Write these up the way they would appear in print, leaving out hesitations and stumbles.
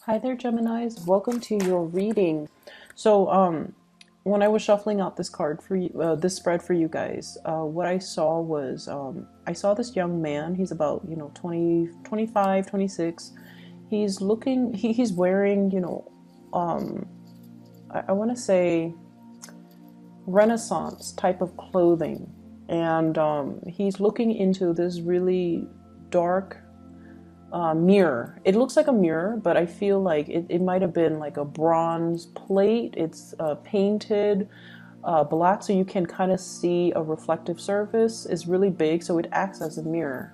Hi there, Geminis. Welcome to your reading. So, when I was shuffling out this card for you, this spread for you guys, what I saw was I saw this young man. He's about 20, 25, 26. He's looking. He's wearing um, I want to say Renaissance type of clothing, and he's looking into this really dark mirror. It looks like a mirror, but I feel like it might have been like a bronze plate. It's painted black, so you can kind of see a reflective surface. It's really big, so it acts as a mirror.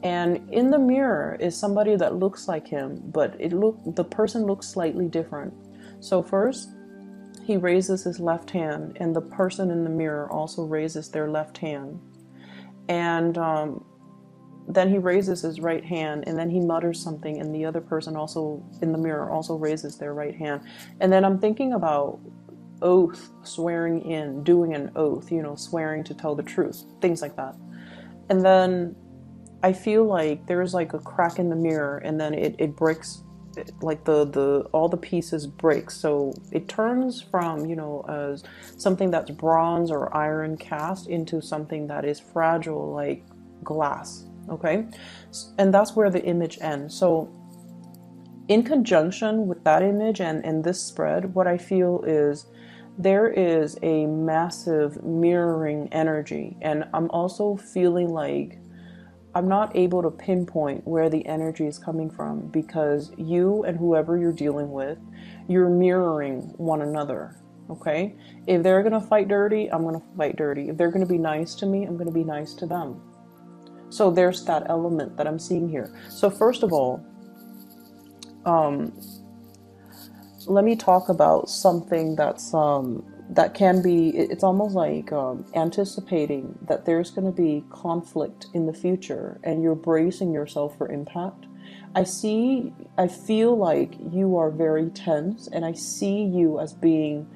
And in the mirror is somebody that looks like him, but the person looks slightly different. So first, he raises his left hand, and the person in the mirror also raises their left hand. And then he raises his right hand, and then he mutters something, and the other person also in the mirror also raises their right hand. And then I'm thinking about oath, swearing in, doing an oath, swearing to tell the truth, things like that. And then I feel like there's like a crack in the mirror, and then it breaks, like the all the pieces break, so it turns from as something that's bronze or iron cast into something that is fragile, like glass. Okay, and that's where the image ends. So in conjunction with that image and this spread, what I feel is there is a massive mirroring energy, and I'm also feeling like I'm not able to pinpoint where the energy is coming from, because you and whoever you're dealing with, you're mirroring one another. Okay, if they're gonna fight dirty, I'm gonna fight dirty. If they're gonna be nice to me, I'm gonna be nice to them. So there's that element that I'm seeing here. So first of all, um, let me talk about something that can be. It's almost like anticipating that there's going to be conflict in the future, and you're bracing yourself for impact. I feel like you are very tense, and I see you as being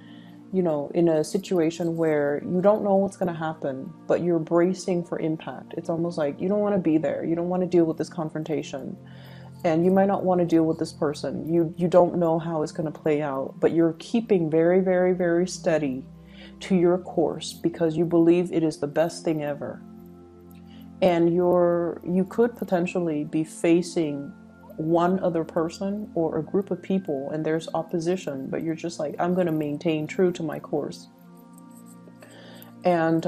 in a situation where you don't know what's going to happen, but you're bracing for impact. It's almost like you don't want to be there. You don't want to deal with this confrontation. And you might not want to deal with this person. You don't know how it's going to play out, but you're keeping very, very, very steady to your course because you believe it is the best thing ever. And you could potentially be facing one other person or a group of people, and there's opposition, but you're just like, I'm going to maintain true to my course. And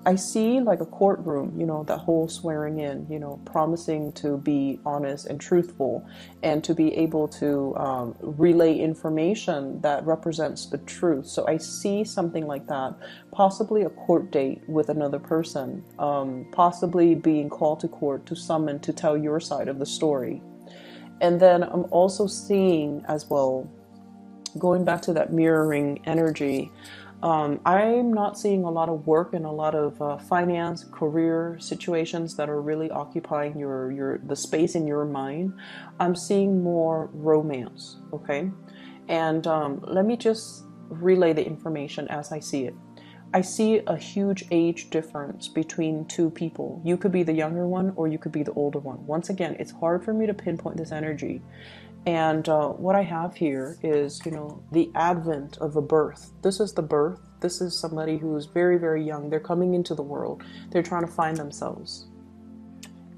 I see like a courtroom, that whole swearing in, promising to be honest and truthful, and to be able to relay information that represents the truth. So I see something like that, possibly a court date with another person, possibly being called to court to summon to tell your side of the story. And then I'm also seeing as well, going back to that mirroring energy, I'm not seeing a lot of work and a lot of finance, career situations that are really occupying the space in your mind. I'm seeing more romance, okay? And let me just relay the information as I see it. I see a huge age difference between two people. You could be the younger one or you could be the older one. Once again, it's hard for me to pinpoint this energy. And what I have here is, the advent of a birth. This is the birth. This is somebody who is very, very young. They're coming into the world. They're trying to find themselves.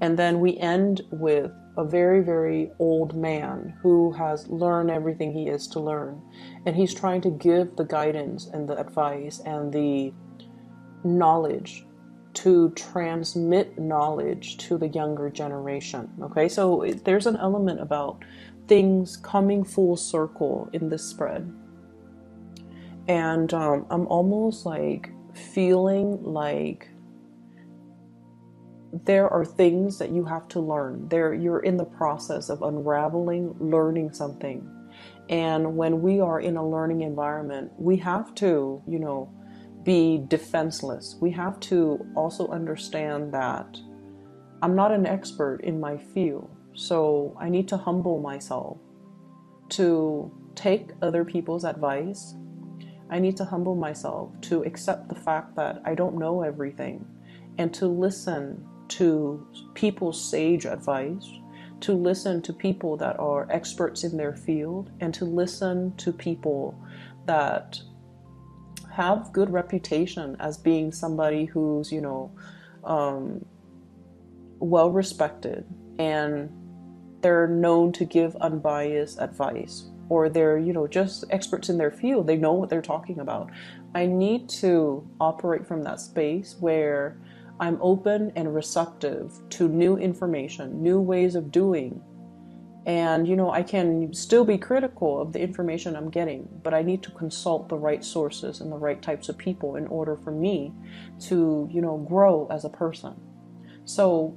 And then we end with a very, very old man who has learned everything he is to learn. And he's trying to give the guidance and the advice and the knowledge, to transmit knowledge to the younger generation. Okay, so there's an element about things coming full circle in this spread. And I'm almost like feeling like there are things that you have to learn. You're in the process of unraveling, learning something. And when we are in a learning environment, we have to, be defenseless. We have to also understand that I'm not an expert in my field. So I need to humble myself to take other people's advice. I need to humble myself to accept the fact that I don't know everything, and to listen to people's sage advice, to listen to people that are experts in their field, and to listen to people that have good reputation as being somebody who's, well respected, and they're known to give unbiased advice, or they're, just experts in their field. They know what they're talking about. I need to operate from that space where I'm open and receptive to new information, new ways of doing. And, I can still be critical of the information I'm getting, but I need to consult the right sources and the right types of people in order for me to, grow as a person. So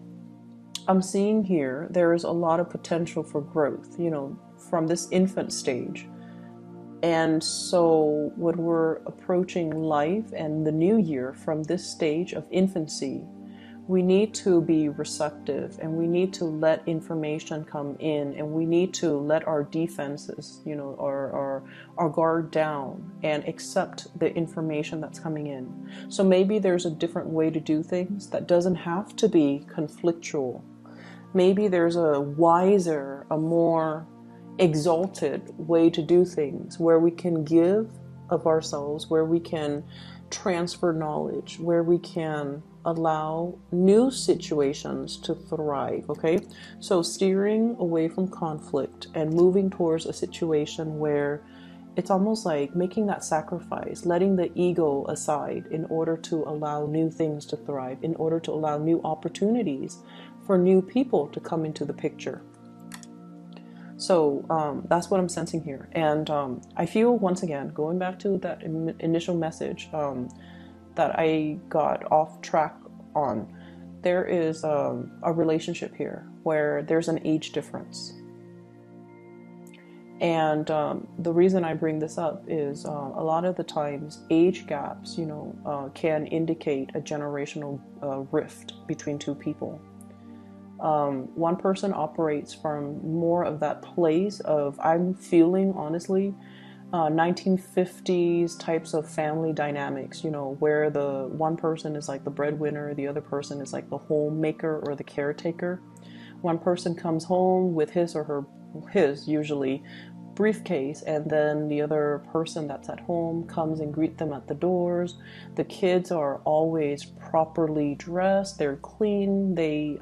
I'm seeing here there is a lot of potential for growth, from this infant stage. And so when we're approaching life and the new year from this stage of infancy, we need to be receptive, and we need to let information come in, and we need to let our defenses, our guard down, and accept the information that's coming in. So maybe there's a different way to do things that doesn't have to be conflictual. Maybe there's a wiser, a more exalted way to do things, where we can give of ourselves, where we can transfer knowledge, where we can allow new situations to thrive. Okay, so steering away from conflict and moving towards a situation where it's almost like making that sacrifice, letting the ego aside in order to allow new things to thrive, in order to allow new opportunities for new people to come into the picture. So that's what I'm sensing here. And I feel, once again, going back to that initial message that I got off track on, there is a relationship here where there's an age difference. And the reason I bring this up is a lot of the times age gaps, can indicate a generational rift between two people. One person operates from more of that place of, I'm feeling, honestly, 1950s types of family dynamics, where the one person is like the breadwinner, the other person is like the homemaker or the caretaker. One person comes home with his usually briefcase, and then the other person that's at home comes and greet them at the doors. The kids are always properly dressed, they're clean, they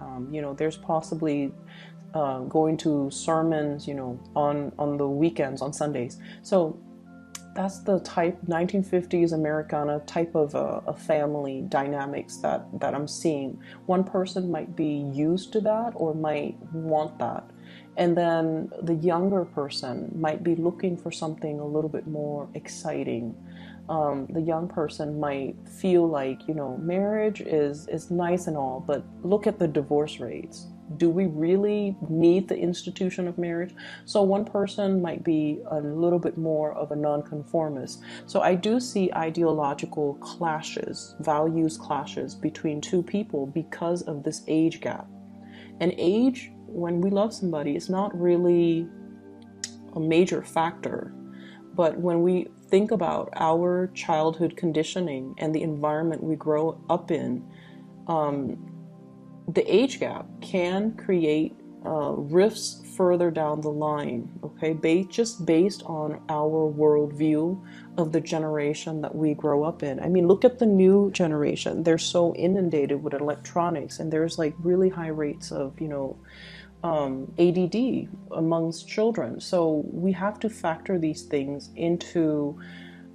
there's possibly going to sermons on the weekends, on Sundays. So that's the type 1950s Americana type of a family dynamics that I'm seeing. One person might be used to that or might want that. And then the younger person might be looking for something a little bit more exciting. The young person might feel like, marriage is nice and all, but look at the divorce rates. Do we really need the institution of marriage? So one person might be a little bit more of a nonconformist. So I do see ideological clashes, values clashes between two people because of this age gap. And age, when we love somebody, is not really a major factor. But when we think about our childhood conditioning and the environment we grow up in, the age gap can create rifts further down the line, okay? Just based on our worldview of the generation that we grow up in. I mean, look at the new generation. They're so inundated with electronics, and there's like really high rates of, ADD amongst children. So we have to factor these things into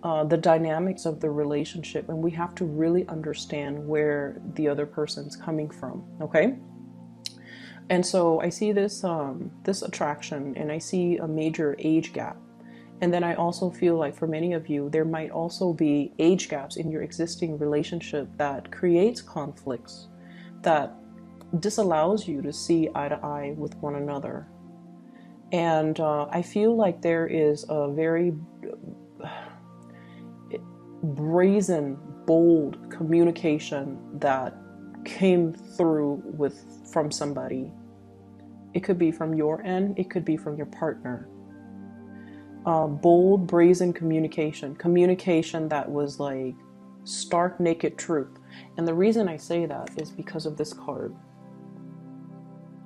the dynamics of the relationship, and we have to really understand where the other person's coming from, okay? And so I see this this attraction, and I see a major age gap. And then I also feel like for many of you, there might also be age gaps in your existing relationship that creates conflicts, that disallows you to see eye to eye with one another. And I feel like there is a very brazen, bold communication that came through from somebody. It could be from your end, it could be from your partner. Bold, brazen communication that was like stark, naked truth. And the reason I say that is because of this card.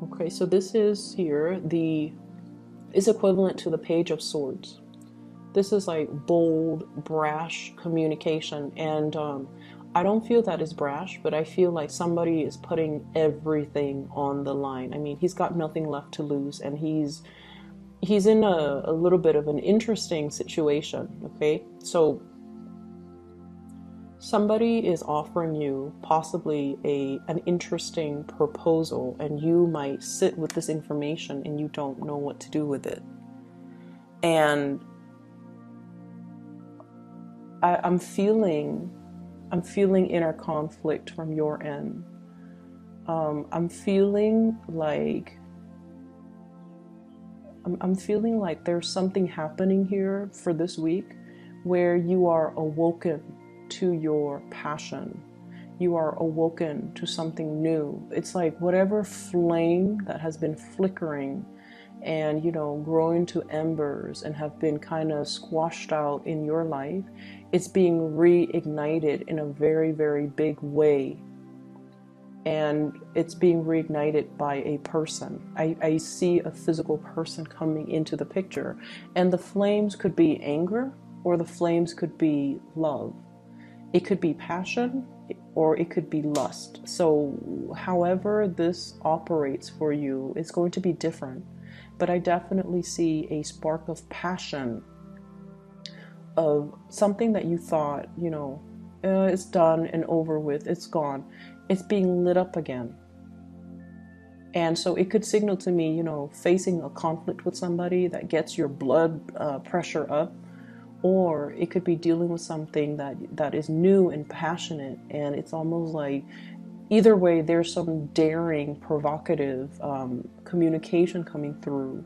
Okay, so this is here, is equivalent to the Page of Swords. This is like bold, brash communication, and I don't feel that is brash, but I feel like somebody is putting everything on the line. I mean, he's got nothing left to lose, and he's in a little bit of an interesting situation. Okay, so somebody is offering you possibly an interesting proposal, and you might sit with this information and you don't know what to do with it. And I'm feeling inner conflict from your end. I'm feeling like there's something happening here for this week where you are awoken to your passion. You are awoken to something new. It's like whatever flame that has been flickering and, growing to embers and have been kind of squashed out in your life, it's being reignited in a very, very big way. And it's being reignited by a person. I see a physical person coming into the picture. And the flames could be anger, or the flames could be love. It could be passion, or it could be lust. So however this operates for you is going to be different. But I definitely see a spark of passion, of something that you thought, it's done and over with, it's gone. It's being lit up again. And so it could signal to me, facing a conflict with somebody that gets your blood pressure up. Or it could be dealing with something that is new and passionate, and it's almost like either way there's some daring, provocative communication coming through,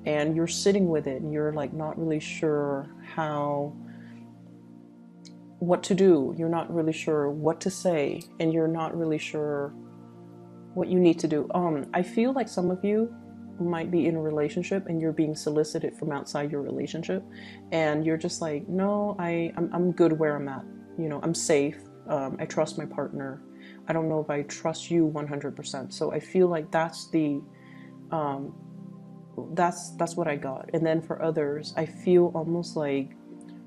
and you're sitting with it and you're like not really sure what to do. You're not really sure what to say, and you're not really sure what you need to do. I feel like some of you might be in a relationship and you're being solicited from outside your relationship, and you're just like, no, I'm good where I'm at. I'm safe. I trust my partner. I don't know if I trust you 100%. So I feel like that's what I got. And then for others, I feel almost like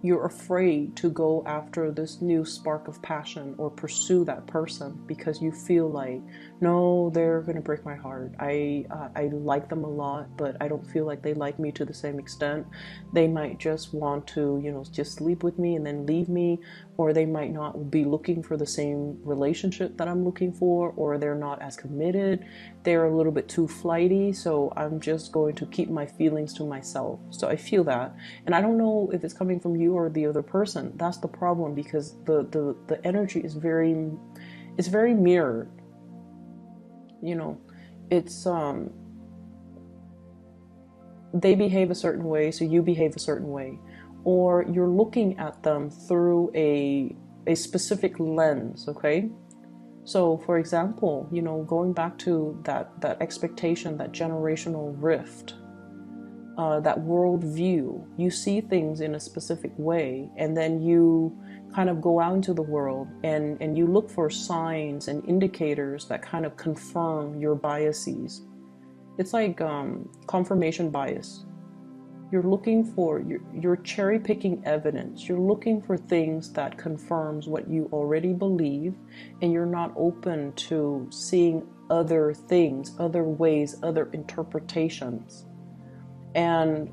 you're afraid to go after this new spark of passion or pursue that person because you feel like, no, they're going to break my heart. I like them a lot, but I don't feel like they like me to the same extent. They might just want to, just sleep with me and then leave me, or they might not be looking for the same relationship that I'm looking for, or they're not as committed. They're a little bit too flighty, so I'm just going to keep my feelings to myself. So I feel that. And I don't know if it's coming from you or the other person. That's the problem, because the energy is very mirrored. It's they behave a certain way, so you behave a certain way, or you're looking at them through a specific lens. Okay, so for example, going back to that expectation, that generational rift, that world view, you see things in a specific way, and then you kind of go out into the world and you look for signs and indicators that kind of confirm your biases. It's like confirmation bias. You're looking for, you're cherry picking evidence. You're looking for things that confirms what you already believe, and you're not open to seeing other things, other ways, other interpretations. And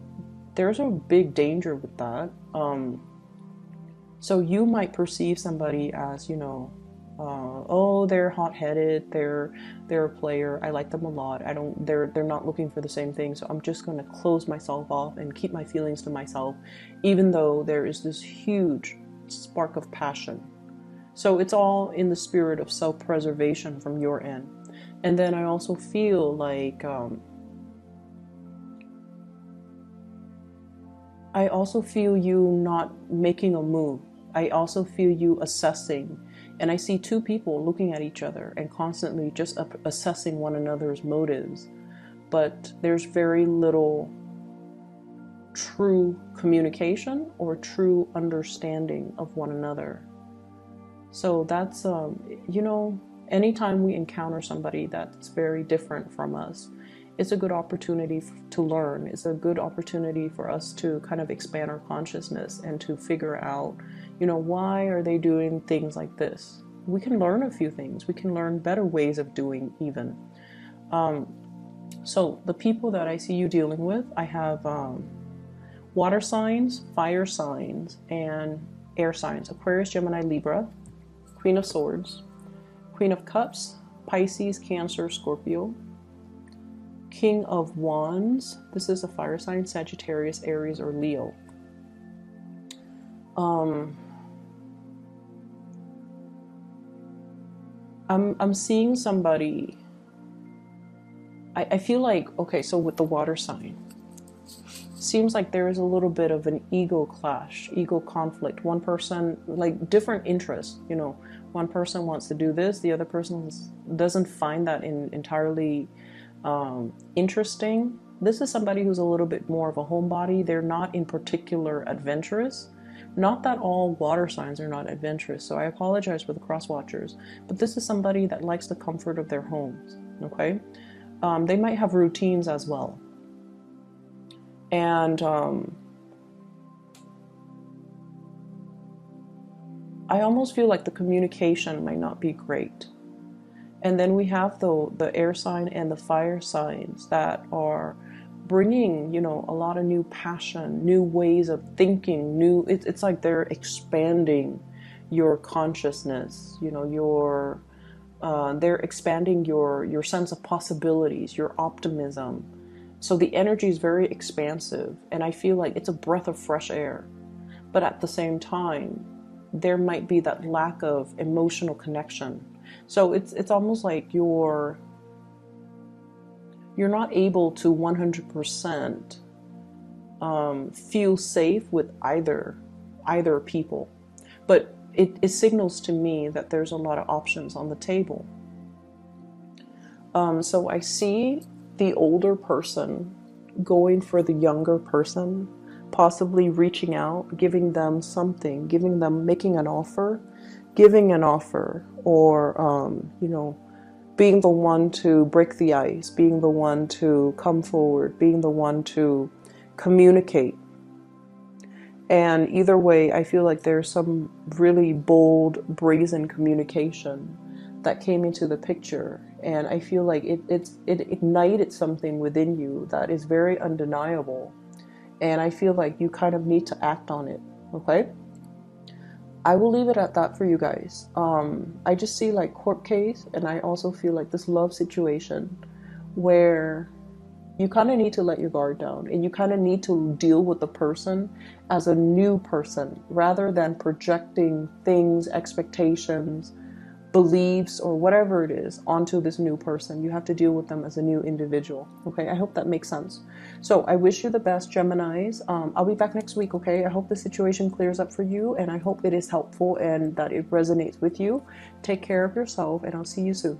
there's a big danger with that. So you might perceive somebody as, oh, they're hot-headed, they're a player, I like them a lot, they're not looking for the same thing, so I'm just going to close myself off and keep my feelings to myself, even though there is this huge spark of passion. So it's all in the spirit of self-preservation from your end. And then I also feel like I also feel you not making a move. I also feel you assessing. And I see two people looking at each other and constantly just assessing one another's motives. But there's very little true communication or true understanding of one another. So that's, Anytime we encounter somebody that's very different from us, it's a good opportunity to learn. It's a good opportunity for us to kind of expand our consciousness and to figure out, you know, why are they doing things like this? We can learn a few things. We can learn better ways of doing even. So the people that I see you dealing with, I have water signs, fire signs, and air signs. Aquarius, Gemini, Libra, Queen of Swords, Queen of Cups, Pisces, Cancer, Scorpio, King of Wands. This is a fire sign, Sagittarius, Aries, or Leo. I'm seeing somebody. I feel like, okay, so with the water sign, seems like there is a little bit of an ego clash, ego conflict. One person, like different interests, you know, one person wants to do this, the other person doesn't find that entirely interesting. This is somebody who's a little bit more of a homebody. They're not in particular adventurous. Not that all water signs are not adventurous, so I apologize for the cross watchers, but this is somebody that likes the comfort of their homes, okay? They might have routines as well. And I almost feel like the communication might not be great. And then we have the air sign and the fire signs that are bringing, you know, a lot of new passion, new ways of thinking, it's like they're expanding your consciousness, you know, they're expanding your sense of possibilities, your optimism. So the energy is very expansive, and I feel like it's a breath of fresh air. But at the same time, there might be that lack of emotional connection. So it's almost like you're not able to 100% feel safe with either people. But it signals to me that there's a lot of options on the table. So I see the older person going for the younger person, possibly reaching out, giving them something, making an offer, giving an offer, or, you know, being the one to break the ice, being the one to come forward, being the one to communicate. And either way, I feel like there's some really bold, brazen communication that came into the picture. And I feel like it ignited something within you that is very undeniable. And I feel like you kind of need to act on it, okay? I will leave it at that for you guys. I just see like court case, and I also feel like this love situation where you kind of need to let your guard down, and you kind of need to deal with the person as a new person rather than projecting things, expectations, beliefs, or whatever it is onto this new person. You have to deal with them as a new individual. Okay, I hope that makes sense. So I wish you the best, Geminis. I'll be back next week, okay? I hope the situation clears up for you, and I hope it is helpful and that it resonates with you. Take care of yourself, and I'll see you soon.